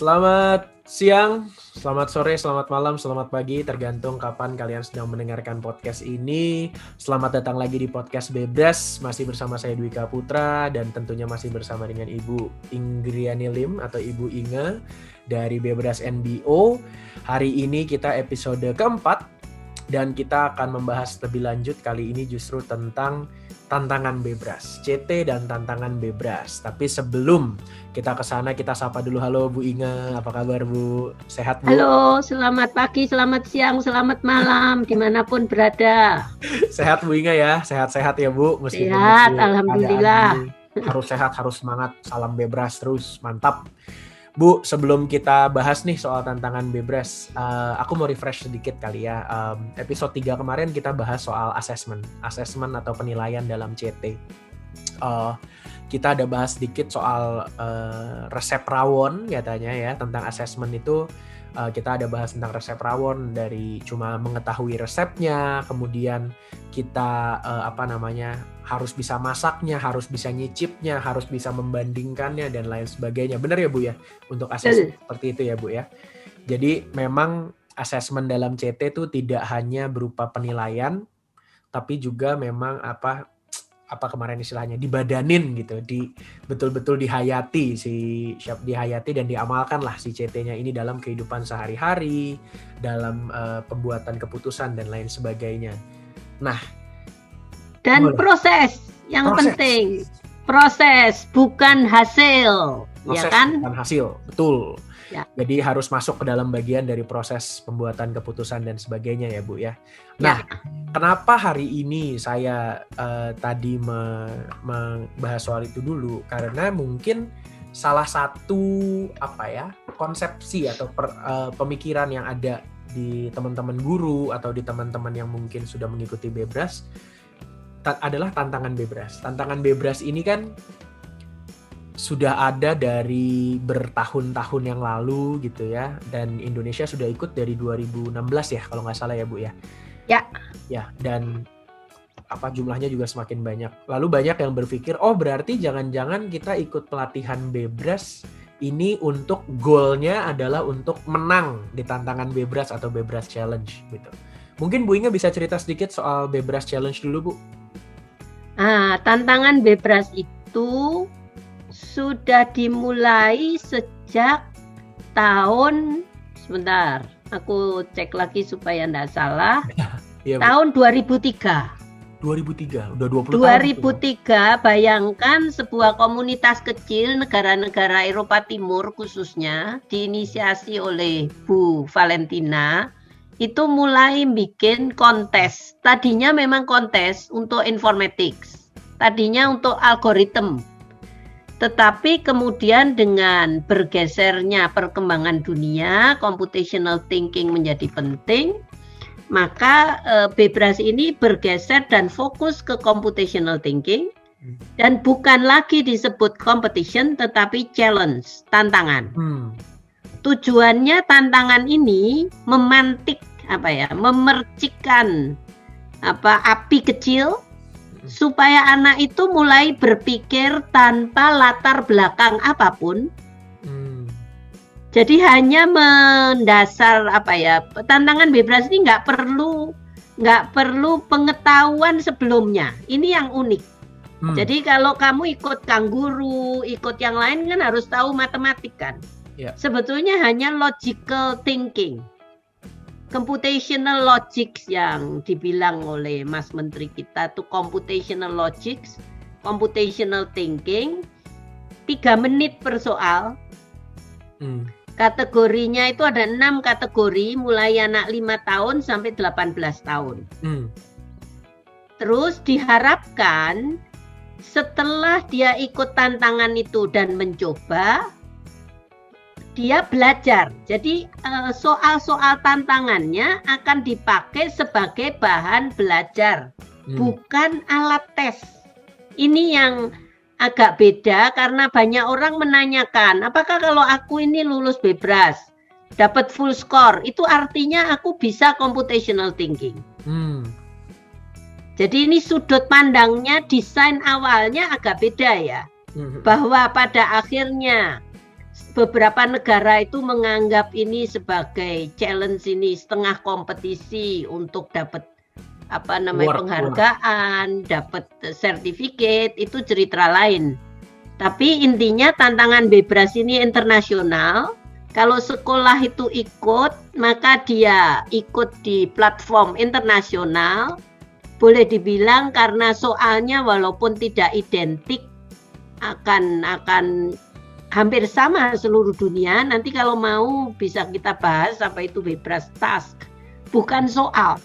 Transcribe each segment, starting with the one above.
Selamat siang, selamat sore, selamat malam, selamat pagi, tergantung kapan kalian sedang mendengarkan podcast ini. Selamat datang lagi di podcast Bebras, masih bersama saya Dwika Putra dan tentunya masih bersama dengan Ibu Ingriani Lim atau Ibu Inge dari Bebras NBO. Hari ini kita episode keempat dan kita akan membahas lebih lanjut kali ini justru tentang tantangan Bebras, CT dan tantangan Bebras. Tapi sebelum kita ke sana, kita sapa dulu. Halo Bu Inge, apa kabar Bu? Sehat Bu? Halo, selamat pagi, selamat siang, selamat malam, dimanapun berada. Sehat Bu Inge ya, sehat-sehat ya Bu. Meskipun sehat, alhamdulillah. Harus sehat, harus semangat, salam Bebras terus, mantap. Bu, sebelum kita bahas nih soal tantangan Bebras, aku mau refresh sedikit kali ya. Episode 3 kemarin kita bahas soal assessment atau penilaian dalam CT. Kita ada bahas sedikit soal resep rawon katanya ya, tentang assessment itu. Kita ada bahas tentang resep rawon dari cuma mengetahui resepnya, kemudian kita harus bisa masaknya, harus bisa nyicipnya, harus bisa membandingkannya dan lain sebagainya. Benar ya Bu ya? Untuk assessment seperti itu ya Bu ya. Jadi memang assessment dalam CT itu tidak hanya berupa penilaian, tapi juga memang apa kemarin istilahnya dibadanin gitu, betul-betul dihayati dihayati dan diamalkan lah si CT-nya ini dalam kehidupan sehari-hari, dalam pembuatan keputusan dan lain sebagainya. Nah, dan proses penting, proses bukan hasil, proses ya kan? Bukan hasil, betul. Ya. Jadi harus masuk ke dalam bagian dari proses pembuatan keputusan dan sebagainya ya Bu ya. Nah, kenapa hari ini saya tadi membahas soal itu dulu? Karena mungkin salah satu konsepsi atau pemikiran yang ada di teman-teman guru atau di teman-teman yang mungkin sudah mengikuti Bebras adalah tantangan Bebras. Tantangan Bebras ini kan sudah ada dari bertahun-tahun yang lalu gitu ya, dan Indonesia sudah ikut dari 2016 ya kalau nggak salah ya Bu ya. Ya, dan jumlahnya juga semakin banyak. Lalu banyak yang berpikir, oh berarti jangan-jangan kita ikut pelatihan Bebras ini untuk goalnya adalah untuk menang di tantangan Bebras atau Bebras Challenge gitu. Mungkin Bu Inge bisa cerita sedikit soal Bebras Challenge dulu Bu. Tantangan Bebras itu sudah dimulai sejak tahun, sebentar, aku cek lagi supaya tidak salah, ya, tahun 2003. 2003, udah 20 2003, bayangkan sebuah komunitas kecil negara-negara Eropa Timur khususnya, diinisiasi oleh Bu Valentina, itu mulai bikin kontes. Tadinya memang kontes untuk informatics, tadinya untuk algoritma. Tetapi kemudian dengan bergesernya perkembangan dunia, computational thinking menjadi penting, maka Bebras ini bergeser dan fokus ke computational thinking dan bukan lagi disebut competition tetapi challenge, tantangan. Tujuannya tantangan ini memantik memercikkan api kecil supaya anak itu mulai berpikir tanpa latar belakang apapun. Jadi hanya mendasar tantangan Bebras ini nggak perlu pengetahuan sebelumnya. Ini yang unik. Jadi kalau kamu ikut Kangguru, ikut yang lain kan harus tahu matematik kan. Sebetulnya hanya logical thinking, computational logics yang dibilang oleh Mas Menteri kita tuh computational logics, computational thinking, 3 menit per soal. Kategorinya itu ada 6 kategori, mulai anak 5 tahun sampai 18 tahun. Terus diharapkan setelah dia ikut tantangan itu dan mencoba, dia belajar. Jadi soal-soal tantangannya akan dipakai sebagai bahan belajar, bukan alat tes. Ini yang agak beda karena banyak orang menanyakan, apakah kalau aku ini lulus Bebras, dapat full score, itu artinya aku bisa computational thinking. Jadi ini sudut pandangnya, desain awalnya agak beda ya. Bahwa pada akhirnya beberapa negara itu menganggap ini sebagai challenge, ini setengah kompetisi untuk dapat penghargaan, dapat sertifikat, itu cerita lain. Tapi intinya tantangan Bebras ini internasional. Kalau sekolah itu ikut, maka dia ikut di platform internasional. Boleh dibilang karena soalnya walaupun tidak identik akan hampir sama seluruh dunia. Nanti kalau mau bisa kita bahas apa itu Bebras task. Bukan soal.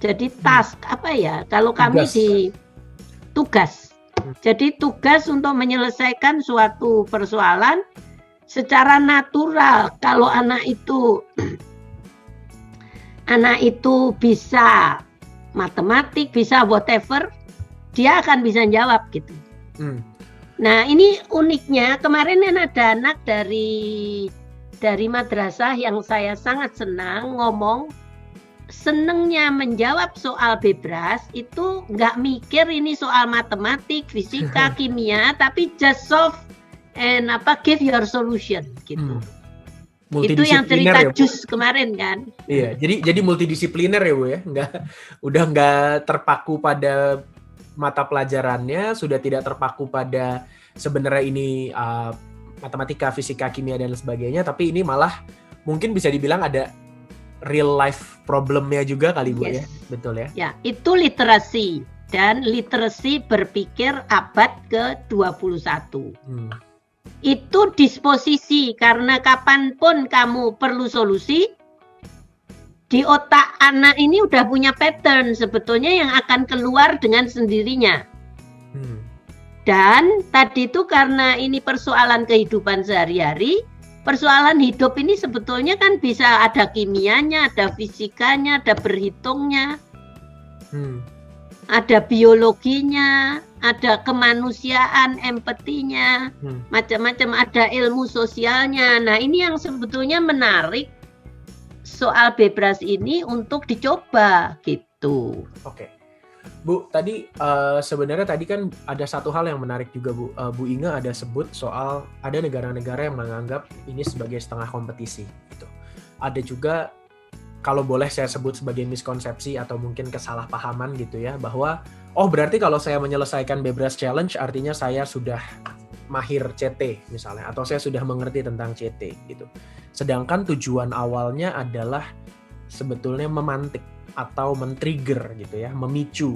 Jadi task apa ya? Kalau kami di tugas. Jadi tugas untuk menyelesaikan suatu persoalan secara natural. Kalau anak itu bisa matematik, bisa whatever, dia akan bisa jawab gitu. Nah, ini uniknya kemarin ada anak dari madrasah yang saya sangat senang ngomong, senengnya menjawab soal Bebras itu nggak mikir ini soal matematik, fisika, kimia, tapi just solve and give your solution gitu. Itu yang cerita Jus kemarin kan. Iya, jadi multidisipliner ya Bu ya, udah nggak terpaku pada mata pelajarannya, sudah tidak terpaku pada sebenarnya ini matematika, fisika, kimia dan sebagainya, tapi ini malah mungkin bisa dibilang ada real life problemnya juga kali Bu ya, betul ya? Ya, itu literasi dan literasi berpikir abad ke-21. Itu disposisi karena kapanpun kamu perlu solusi, di otak anak ini udah punya pattern sebetulnya yang akan keluar dengan sendirinya. Dan tadi itu karena ini persoalan kehidupan sehari-hari, persoalan hidup ini sebetulnya kan bisa ada kimianya, ada fisikanya, ada berhitungnya, ada biologinya, ada kemanusiaan, empatinya, macam-macam, ada ilmu sosialnya. Nah, ini yang sebetulnya menarik soal Bebras ini untuk dicoba gitu. Oke. Bu, tadi sebenarnya tadi kan ada satu hal yang menarik juga Bu. Bu Inge ada sebut soal ada negara-negara yang menganggap ini sebagai setengah kompetisi gitu. Ada juga kalau boleh saya sebut sebagai miskonsepsi atau mungkin kesalahpahaman gitu ya, bahwa berarti kalau saya menyelesaikan Bebras Challenge artinya saya sudah mahir CT misalnya, atau saya sudah mengerti tentang CT gitu. Sedangkan tujuan awalnya adalah sebetulnya memantik atau men-trigger gitu ya, memicu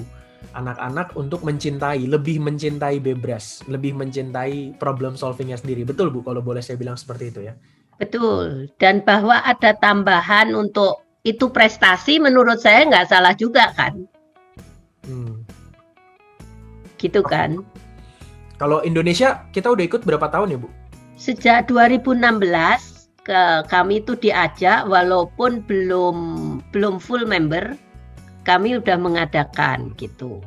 anak-anak untuk lebih mencintai Bebras, lebih mencintai problem solvingnya sendiri. Betul Bu, kalau boleh saya bilang seperti itu ya? Betul, dan bahwa ada tambahan untuk itu prestasi menurut saya nggak salah juga kan? Gitu kan? Kalau Indonesia kita udah ikut berapa tahun ya Bu? Sejak 2016 kami itu diajak walaupun belum full member, kami udah mengadakan gitu.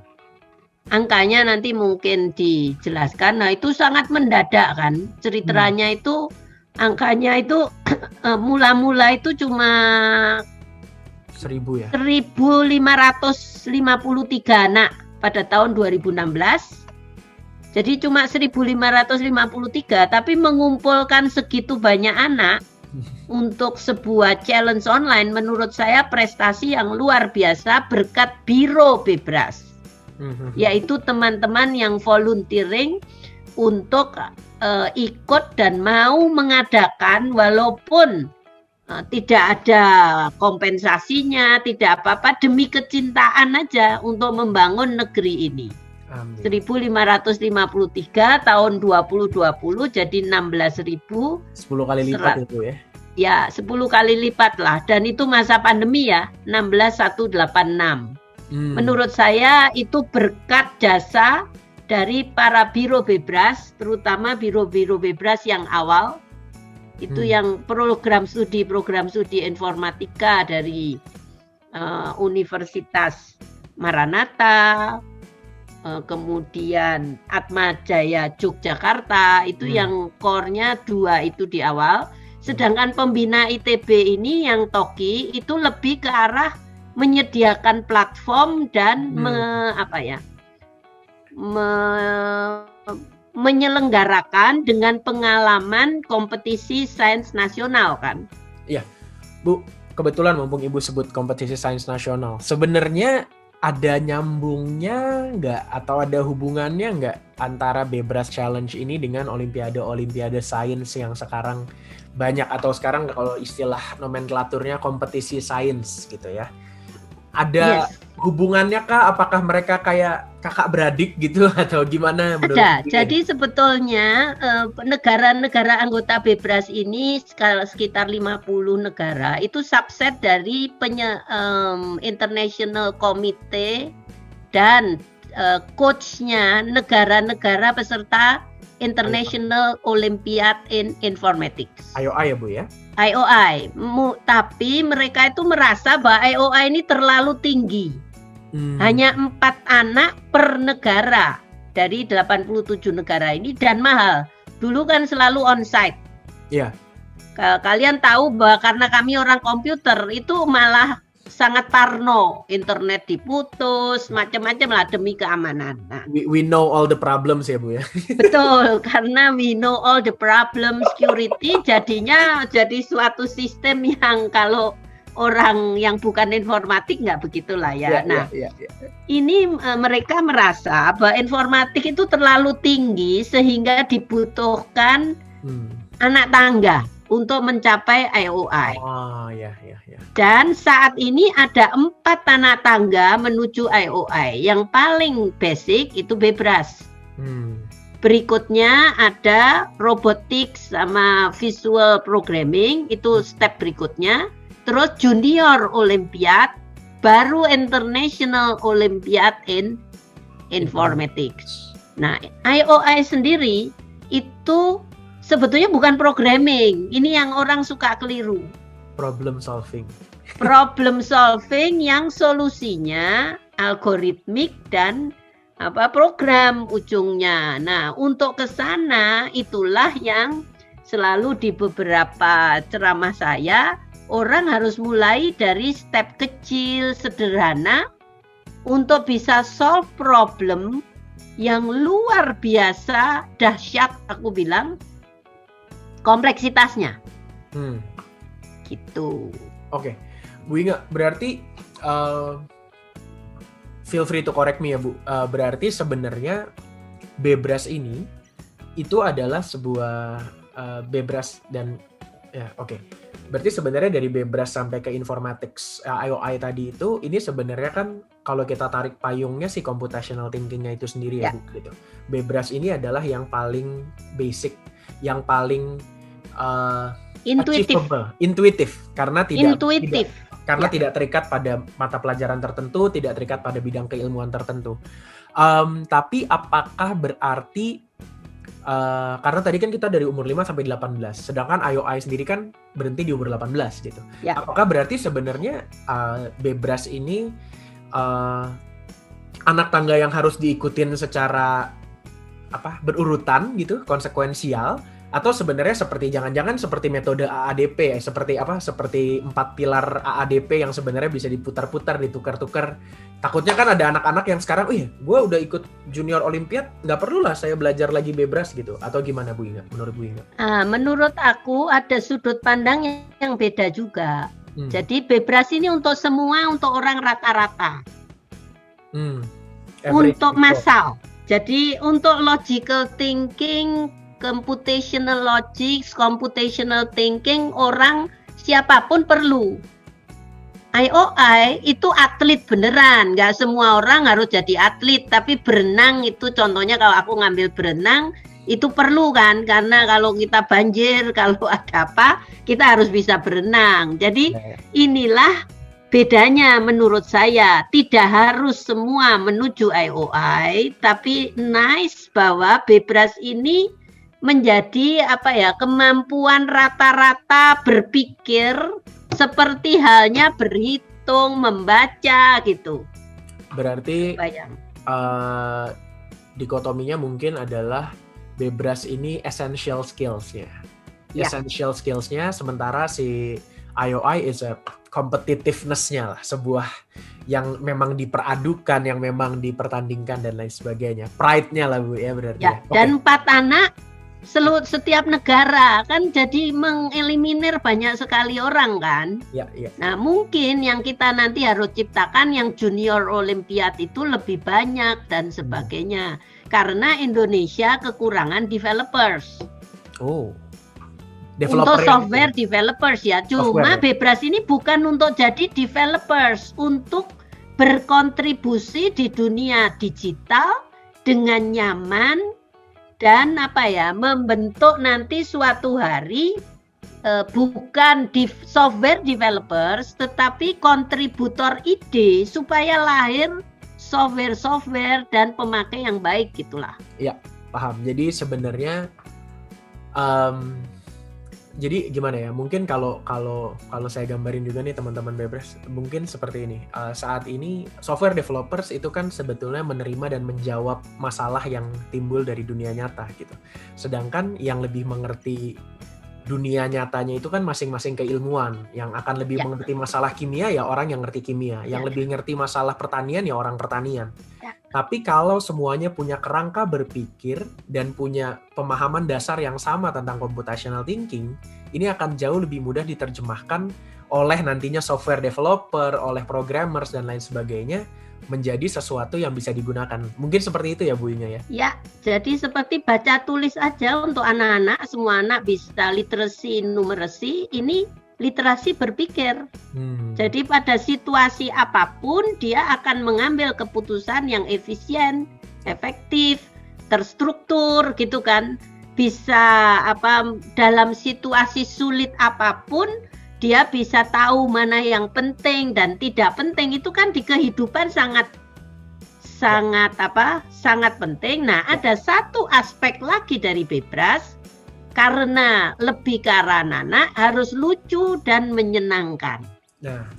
Angkanya nanti mungkin dijelaskan. Nah, itu sangat mendadak kan. Ceritanya itu angkanya itu mula-mula itu cuma 1.000 ya. 1.553 anak pada tahun 2016. Jadi cuma 1.553, tapi mengumpulkan segitu banyak anak untuk sebuah challenge online menurut saya prestasi yang luar biasa berkat Biro Bebras. Yaitu teman-teman yang volunteering untuk ikut dan mau mengadakan walaupun tidak ada kompensasinya, tidak apa-apa, demi kecintaan aja untuk membangun negeri ini. Amin. 1.553 tahun 2020 jadi 16.000. 10 kali lipat itu ya? Ya, 10 kali lipat lah. Dan itu masa pandemi ya, 16.186. Menurut saya itu berkat jasa dari para Biro Bebras, terutama Biro-Biro Bebras yang awal. Itu yang program studi informatika dari Universitas Maranatha, kemudian Atma Jaya Yogyakarta, itu yang core-nya 2 itu di awal. Sedangkan pembina ITB ini yang Toki itu lebih ke arah menyediakan menyelenggarakan dengan pengalaman kompetisi sains nasional kan. Iya, Bu, kebetulan mumpung Ibu sebut kompetisi sains nasional, sebenarnya ada nyambungnya nggak atau ada hubungannya nggak antara Bebras Challenge ini dengan Olimpiade sains yang sekarang banyak, atau sekarang kalau istilah nomenklaturnya kompetisi sains gitu ya? Ada hubungannya kah? Apakah mereka kayak kakak beradik gitu atau gimana menurut Ada. Ibu? Jadi sebetulnya negara-negara anggota Bebras ini sekitar 50 negara itu subset dari International Committee dan coachnya negara-negara peserta International Olympiad in Informatics. IOI ya Bu ya? IOI. Tapi mereka itu merasa bahwa IOI ini terlalu tinggi. Hanya 4 anak per negara dari 87 negara ini dan mahal. Dulu kan selalu onsite. Iya. Kalian tahu bahwa karena kami orang komputer itu malah sangat parno, internet diputus, macam-macam lah demi keamanan. Nah, we know all the problems ya Bu ya. betul, karena we know all the problem security, jadinya jadi suatu sistem yang kalau orang yang bukan informatik nggak begitulah ya. Ini mereka merasa bahwa informatik itu terlalu tinggi sehingga dibutuhkan anak tangga untuk mencapai IOI. Oh ya. Dan saat ini ada 4 anak tangga menuju IOI. Yang paling basic itu Bebras. Berikutnya ada robotics sama visual programming, itu step berikutnya. Terus junior Olympiad, baru International Olympiad in Informatics. Nah, IOI sendiri itu sebetulnya bukan programming. Ini yang orang suka keliru. Problem solving. Problem solving yang solusinya algoritmik dan program ujungnya. Nah, untuk ke sana itulah yang selalu di beberapa ceramah saya, orang harus mulai dari step kecil, sederhana untuk bisa solve problem yang luar biasa dahsyat, aku bilang, kompleksitasnya. Gitu. Oke. Bu Inga, berarti feel free to correct me ya Bu. Berarti sebenarnya Bebras ini itu adalah sebuah Bebras dan ya oke. Berarti sebenarnya dari Bebras sampai ke Informatics IOI tadi itu, ini sebenarnya kan kalau kita tarik payungnya si computational thinking-nya itu sendiri ya Bu gitu. Bebras ini adalah yang paling basic, yang paling intuitif karena tidak terikat pada mata pelajaran tertentu, tidak terikat pada bidang keilmuan tertentu. Tapi apakah berarti karena tadi kan kita dari umur 5 sampai 18, sedangkan IOI sendiri kan berhenti di umur 18 gitu. Ya. Apakah berarti sebenarnya Bebras ini anak tangga yang harus diikutin secara berurutan gitu, konsekuensial, atau sebenarnya jangan-jangan seperti metode AADP seperti 4 pilar AADP yang sebenarnya bisa diputar-putar, ditukar-tukar. Takutnya kan ada anak-anak yang sekarang, gue udah ikut junior Olimpiad, nggak perlu lah saya belajar lagi Bebras gitu, atau gimana Bu Inga? Menurut Bu Inga? Menurut aku ada sudut pandang yang beda juga. Jadi Bebras ini untuk semua, untuk orang rata-rata, untuk massal. Jadi untuk logical thinking, computational logic, computational thinking, orang siapapun perlu. IOI itu atlet beneran, nggak semua orang harus jadi atlet, tapi berenang itu contohnya kalau aku ngambil berenang, itu perlu kan, karena kalau kita banjir, kalau ada apa, kita harus bisa berenang. Jadi inilah bedanya menurut saya, tidak harus semua menuju IOI, tapi nice bahwa Bebras ini menjadi kemampuan rata-rata berpikir seperti halnya berhitung, membaca gitu. Berarti dikotominya mungkin adalah Bebras ini essential skills-nya. Essential skills-nya, sementara si IOI is a competitiveness-nya lah, sebuah yang memang diperadukan, yang memang dipertandingkan dan lain sebagainya. Pride-nya lah Bu ya berarti. Ya, dan 4 anak setiap negara kan jadi mengeliminir banyak sekali orang kan. Ya. Nah mungkin yang kita nanti harus ciptakan yang junior olimpiad itu lebih banyak dan sebagainya. Karena Indonesia kekurangan developers. Oh. Untuk software developers ya. Cuma Bebras ini bukan untuk jadi developers, untuk berkontribusi di dunia digital dengan nyaman dan membentuk nanti suatu hari bukan software developers tetapi kontributor ide supaya lahir software dan pemakai yang baik gitulah. Ya, paham. Jadi sebenarnya jadi gimana ya? Mungkin kalau saya gambarin juga nih teman-teman Bebras, mungkin seperti ini. Saat ini software developers itu kan sebetulnya menerima dan menjawab masalah yang timbul dari dunia nyata gitu. Sedangkan yang lebih mengerti dunia nyatanya itu kan masing-masing keilmuan. Yang akan lebih mengerti masalah kimia ya orang yang ngerti kimia. Yang lebih ngerti masalah pertanian ya orang pertanian. Tapi kalau semuanya punya kerangka berpikir dan punya pemahaman dasar yang sama tentang computational thinking, ini akan jauh lebih mudah diterjemahkan oleh nantinya software developer, oleh programmers dan lain sebagainya menjadi sesuatu yang bisa digunakan. Mungkin seperti itu ya Bu Inga ya? Ya, jadi seperti baca tulis aja untuk anak-anak, semua anak bisa literasi numeracy, ini literasi berpikir. Jadi pada situasi apapun dia akan mengambil keputusan yang efisien, efektif, terstruktur gitu kan. Bisa dalam situasi sulit apapun dia bisa tahu mana yang penting dan tidak penting. Itu kan di kehidupan sangat penting. Nah, ada satu aspek lagi dari Bebras. Karena lebih ke arah anak harus lucu dan menyenangkan. Nah,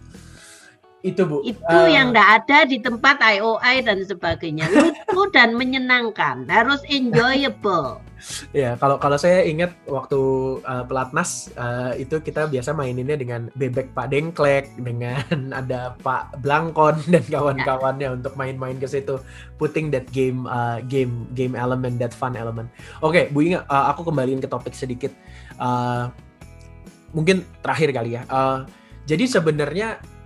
itu Bu. Itu yang tidak ada di tempat IOI dan sebagainya. Lucu dan menyenangkan, harus enjoyable. Ya, kalau saya ingat waktu pelatnas itu kita biasa maininnya dengan bebek Pak Dengklek, dengan ada Pak Blangkon dan kawan-kawannya untuk main-main ke situ, putting that game element, that fun element. Oke, Bu Inga, aku kembaliin ke topik sedikit. Mungkin terakhir kali ya. Jadi sebenarnya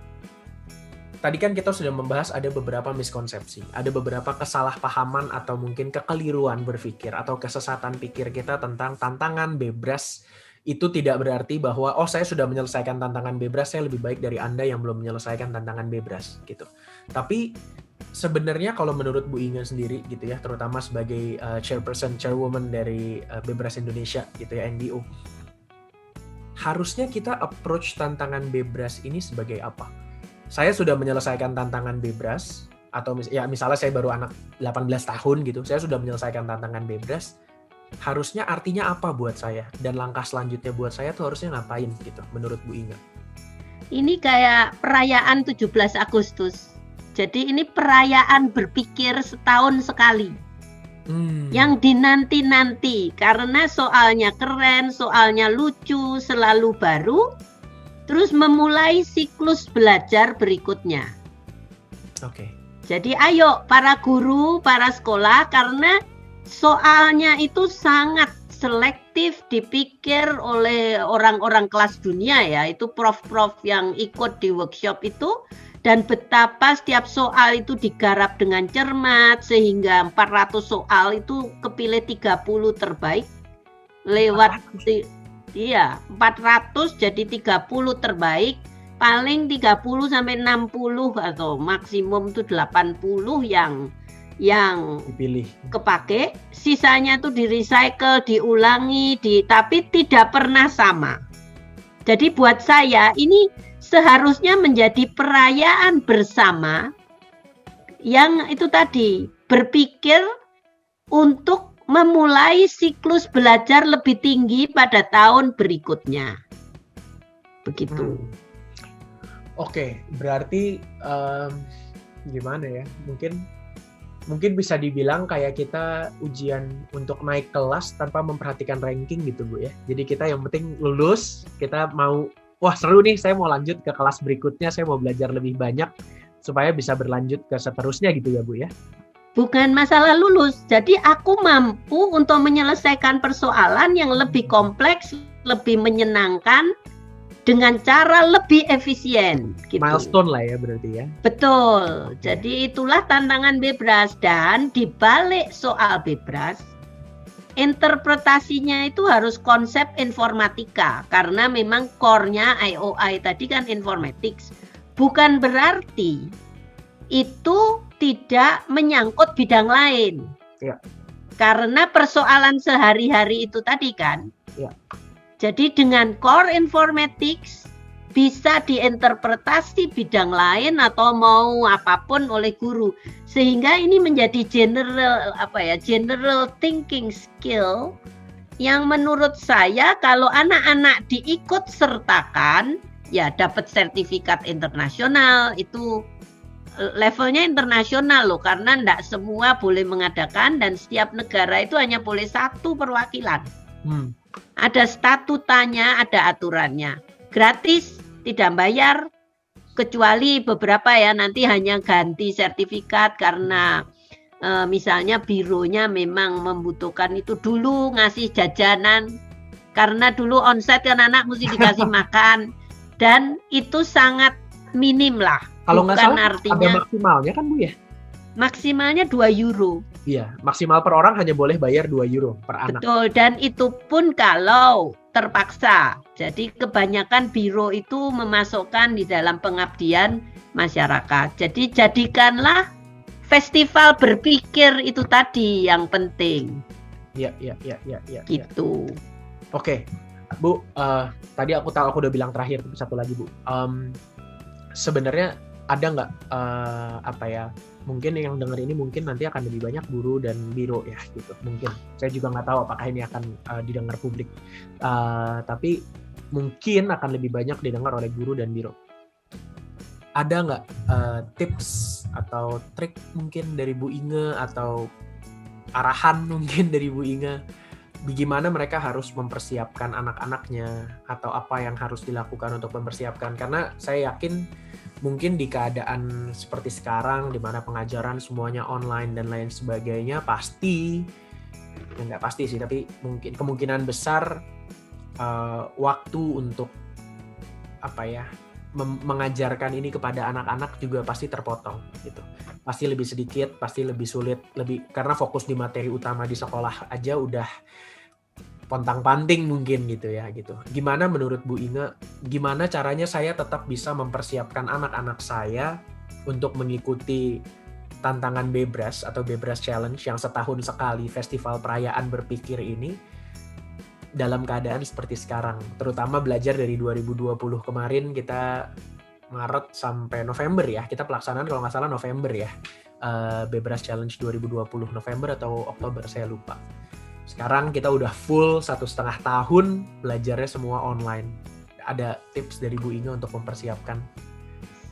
tadi kan kita sudah membahas ada beberapa miskonsepsi, ada beberapa kesalahpahaman atau mungkin kekeliruan berpikir atau kesesatan pikir kita tentang tantangan Bebras. Itu tidak berarti bahwa saya sudah menyelesaikan tantangan Bebras, saya lebih baik dari Anda yang belum menyelesaikan tantangan Bebras gitu. Tapi sebenarnya kalau menurut Bu Inga sendiri gitu ya, terutama sebagai chairwoman dari Bebras Indonesia gitu ya, NBO, harusnya kita approach tantangan Bebras ini sebagai apa? Saya sudah menyelesaikan tantangan Bebras, atau misalnya saya baru anak 18 tahun gitu, saya sudah menyelesaikan tantangan Bebras, harusnya artinya apa buat saya? Dan langkah selanjutnya buat saya tuh harusnya ngapain gitu, menurut Bu Inga? Ini kayak perayaan 17 Agustus. Jadi ini perayaan berpikir setahun sekali. Yang dinanti-nanti, karena soalnya keren, soalnya lucu, selalu baru, terus memulai siklus belajar berikutnya. Oke. Jadi ayo para guru, para sekolah, karena soalnya itu sangat selektif dipikir oleh orang-orang kelas dunia ya, itu prof-prof yang ikut di workshop itu, dan betapa setiap soal itu digarap dengan cermat sehingga 400 soal itu kepilih 30 terbaik lewat 400 jadi 30 terbaik, paling 30 sampai 60 atau maksimum itu 80 yang dipilih, kepake, sisanya itu di-recycle, diulangi, tapi tidak pernah sama. Jadi buat saya ini seharusnya menjadi perayaan bersama yang itu tadi, berpikir untuk memulai siklus belajar lebih tinggi pada tahun berikutnya. Begitu. Oke, berarti gimana ya? Mungkin bisa dibilang kayak kita ujian untuk naik kelas tanpa memperhatikan ranking gitu Bu ya. Jadi kita yang penting lulus, kita mau, wah seru nih, saya mau lanjut ke kelas berikutnya, saya mau belajar lebih banyak. supaya bisa berlanjut ke seterusnya gitu ya Bu ya. Bukan masalah lulus, jadi aku mampu untuk menyelesaikan persoalan yang lebih kompleks, lebih menyenangkan, dengan cara lebih efisien. Gitu. Milestone lah ya berarti ya. Betul, jadi itulah tantangan Bebras, dan dibalik soal Bebras, interpretasinya itu harus konsep informatika, karena memang core-nya IOI tadi kan informatics. Bukan berarti itu tidak menyangkut bidang lain. Ya. Karena persoalan sehari-hari itu tadi kan. Ya. Jadi dengan core informatics bisa diinterpretasi bidang lain atau mau apapun oleh guru. Sehingga ini menjadi general thinking skill yang menurut saya kalau anak-anak diikut sertakan ya dapat sertifikat internasional, itu levelnya internasional loh, karena tidak semua boleh mengadakan dan setiap negara itu hanya boleh satu perwakilan. Ada statutanya, ada aturannya. Gratis, tidak bayar, kecuali beberapa ya nanti hanya ganti sertifikat karena misalnya bironya memang membutuhkan itu dulu ngasih jajanan, karena dulu onsite kan anak mesti dikasih makan, dan itu sangat minim lah. Kalau nggak salah artinya, ada maksimalnya kan Bu ya? Maksimalnya 2 euro. Iya, maksimal per orang hanya boleh bayar 2 euro per anak. Betul, dan itu pun kalau terpaksa. Jadi kebanyakan biro itu memasukkan di dalam pengabdian masyarakat. Jadi jadikanlah festival berpikir itu tadi yang penting. Iya. Gitu. Oke, Bu, tadi aku udah bilang terakhir, satu lagi Bu. Sebenarnya ada nggak mungkin yang denger ini mungkin nanti akan lebih banyak guru dan biro ya gitu, mungkin saya juga nggak tahu apakah ini akan didengar publik, tapi mungkin akan lebih banyak didengar oleh guru dan biro. Ada nggak tips atau trik mungkin dari Bu Inge atau arahan mungkin dari Bu Inge bagaimana mereka harus mempersiapkan anak-anaknya atau apa yang harus dilakukan untuk mempersiapkan, karena saya yakin mungkin di keadaan seperti sekarang di mana pengajaran semuanya online dan lain sebagainya pasti, nggak pasti sih, tapi mungkin kemungkinan besar waktu untuk mengajarkan ini kepada anak-anak juga pasti terpotong gitu. Pasti lebih sedikit, pasti lebih sulit, karena fokus di materi utama di sekolah aja udah pontang-panting mungkin gitu ya gitu. Gimana menurut Bu Inge, gimana caranya saya tetap bisa mempersiapkan anak-anak saya untuk mengikuti tantangan Bebras atau Bebras Challenge yang setahun sekali festival perayaan berpikir ini dalam keadaan seperti sekarang, terutama belajar dari 2020 kemarin, kita Maret sampai November ya, kita pelaksanaan kalau nggak salah November ya, Bebras Challenge 2020 November atau Oktober saya lupa. Sekarang kita udah full 1,5 tahun belajarnya semua online. Ada tips dari Bu Inge untuk mempersiapkan?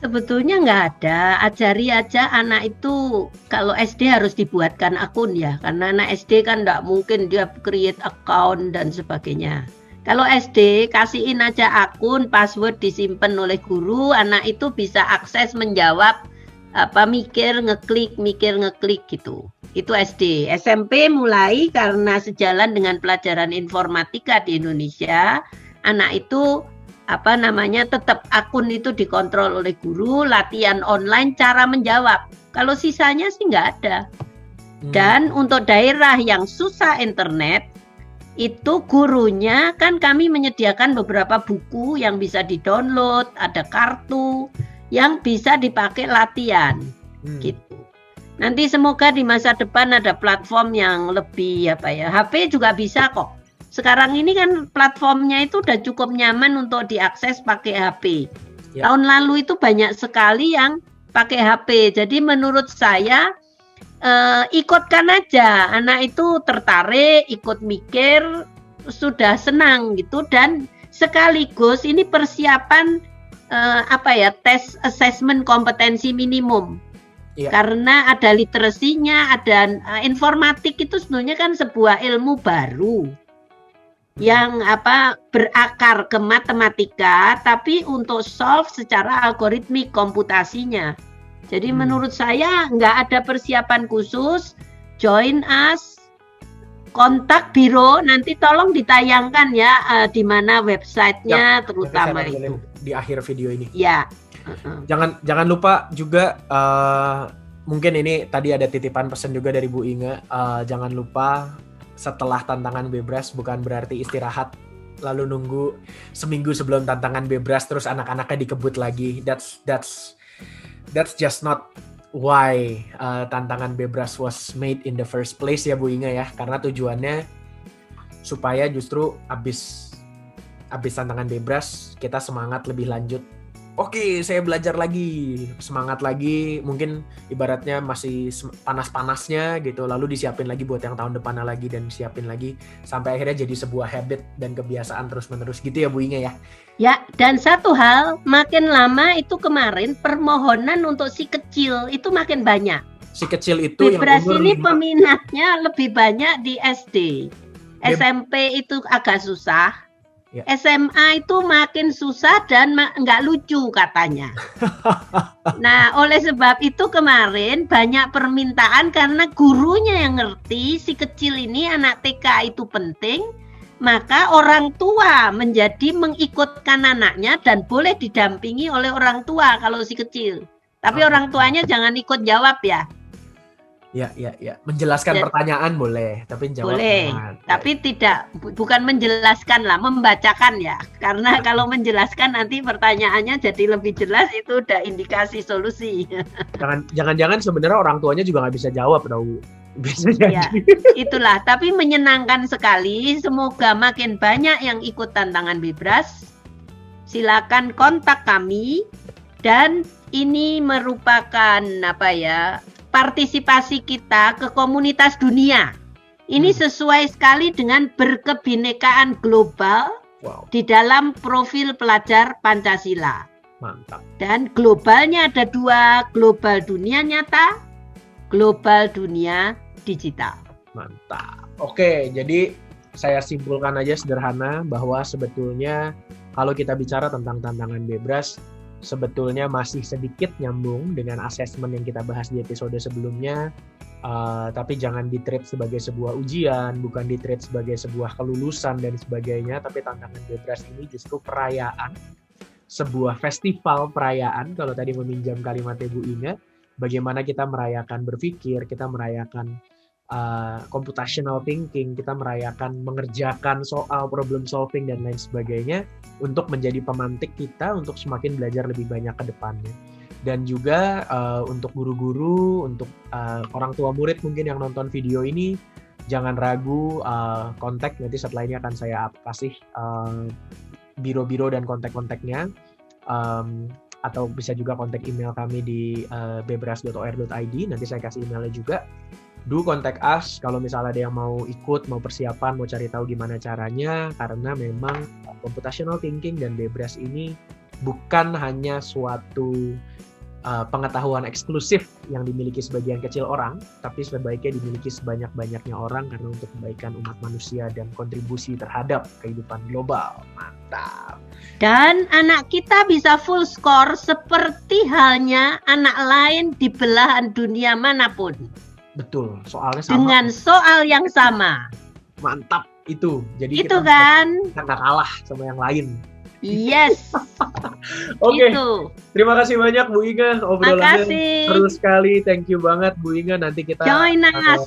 Sebetulnya nggak ada, ajari aja anak itu. Kalau SD harus dibuatkan akun ya, karena anak SD kan nggak mungkin dia create account dan sebagainya. Kalau SD kasihin aja akun, password disimpan oleh guru, anak itu bisa akses menjawab, mikir ngeklik gitu. Itu SD. SMP mulai karena sejalan dengan pelajaran informatika di Indonesia, anak itu tetap akun itu dikontrol oleh guru, latihan online cara menjawab. Kalau sisanya sih nggak ada. Dan untuk daerah yang susah internet, itu gurunya kan kami menyediakan beberapa buku yang bisa di-download, ada kartu yang bisa dipakai latihan. Gitu. Nanti semoga di masa depan ada platform yang lebih HP juga bisa kok. Sekarang ini kan platformnya itu udah cukup nyaman untuk diakses pakai HP. Ya. Tahun lalu itu banyak sekali yang pakai HP. Jadi menurut saya ikutkan aja, anak itu tertarik, ikut mikir, sudah senang gitu, dan sekaligus ini persiapan tes assessment kompetensi minimum. Ya. Karena ada literasinya, ada informatik itu sebenarnya kan sebuah ilmu baru yang berakar ke matematika, tapi untuk solve secara algoritmik komputasinya. Jadi menurut saya nggak ada persiapan khusus. Join us, kontak biro, nanti tolong ditayangkan ya di mana websitenya terutama itu. Di akhir video ini. Ya. Jangan lupa juga mungkin ini tadi ada titipan pesan juga dari Bu Inge. Jangan lupa setelah tantangan Bebras bukan berarti istirahat lalu nunggu seminggu sebelum tantangan Bebras terus anak-anaknya dikebut lagi. That's just not why tantangan Bebras was made in the first place ya Bu Inge ya, karena tujuannya supaya justru abis tantangan Bebras kita semangat lebih lanjut. Oke, saya belajar lagi, semangat lagi, mungkin ibaratnya masih panas-panasnya gitu, lalu disiapin lagi buat yang tahun depannya lagi dan siapin lagi sampai akhirnya jadi sebuah habit dan kebiasaan terus-menerus gitu ya Bu Inge ya. Ya, dan satu hal, makin lama itu kemarin permohonan untuk si kecil itu makin banyak. Si kecil itu Bebras yang umur ini peminatnya lebih banyak di SD. SMP itu agak susah. Ya. SMA itu makin susah dan nggak lucu katanya. Nah, oleh sebab itu kemarin banyak permintaan karena gurunya yang ngerti si kecil ini anak TK itu penting, maka orang tua menjadi mengikutkan anaknya dan boleh didampingi oleh orang tua kalau si kecil. Tapi orang tuanya jangan ikut jawab ya. Ya. Menjelaskan pertanyaan boleh, tapi jawab boleh. Tapi bukan menjelaskan lah, membacakan ya. Karena kalau menjelaskan nanti pertanyaannya jadi lebih jelas, itu udah indikasi solusi. Jangan-jangan sebenarnya orang tuanya juga nggak bisa jawab, tahu? Bisa jadi. Ya, itulah. Tapi menyenangkan sekali. Semoga makin banyak yang ikut tantangan Bebras. Silakan kontak kami. Dan ini merupakan partisipasi kita ke komunitas dunia. Ini sesuai sekali dengan berkebinekaan global di dalam profil pelajar Pancasila. Mantap. Dan globalnya ada 2, global dunia nyata, global dunia digital. Mantap. Oke, jadi saya simpulkan aja sederhana bahwa sebetulnya kalau kita bicara tentang tantangan Bebras, sebetulnya masih sedikit nyambung dengan asesmen yang kita bahas di episode sebelumnya, tapi jangan di-treat sebagai sebuah ujian, bukan di-treat sebagai sebuah kelulusan dan sebagainya, tapi tantangan Bebras ini justru perayaan, sebuah festival perayaan, kalau tadi meminjam kalimat Bu Inge, bagaimana kita merayakan berpikir, kita merayakan computational thinking, kita merayakan mengerjakan soal problem solving dan lain sebagainya untuk menjadi pemantik kita untuk semakin belajar lebih banyak ke depannya. Dan juga untuk guru-guru, untuk orang tua murid mungkin yang nonton video ini, jangan ragu kontak, nanti setelah ini akan saya kasih biro-biro dan kontak-kontaknya, atau bisa juga kontak email kami di bebras.or.id, nanti saya kasih emailnya juga. Do contact us kalau misalnya ada yang mau ikut, mau persiapan, mau cari tahu gimana caranya, karena memang computational thinking dan Bebras ini bukan hanya suatu pengetahuan eksklusif yang dimiliki sebagian kecil orang, tapi sebaiknya dimiliki sebanyak-banyaknya orang karena untuk kebaikan umat manusia dan kontribusi terhadap kehidupan global. Mantap. Dan anak kita bisa full score seperti halnya anak lain di belahan dunia manapun. Betul, soalnya sama. Dengan soal yang sama. Mantap, itu. Jadi itu kita nggak kalah sama yang lain. Yes. Oke. Terima kasih banyak Bu Inge, obrolannya seru sekali. Thank you banget Bu Inge. Nanti kita join us.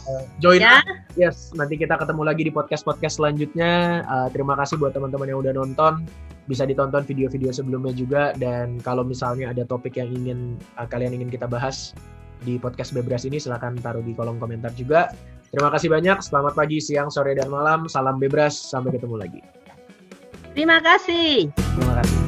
Yes, nanti kita ketemu lagi di podcast-podcast selanjutnya. Terima kasih buat teman-teman yang udah nonton. Bisa ditonton video-video sebelumnya juga, dan kalau misalnya ada topik yang kalian ingin kita bahas di podcast Bebras ini, silakan taruh di kolom komentar juga. Terima kasih banyak. Selamat pagi, siang, sore, dan malam. Salam Bebras. Sampai ketemu lagi. Terima kasih. Terima kasih.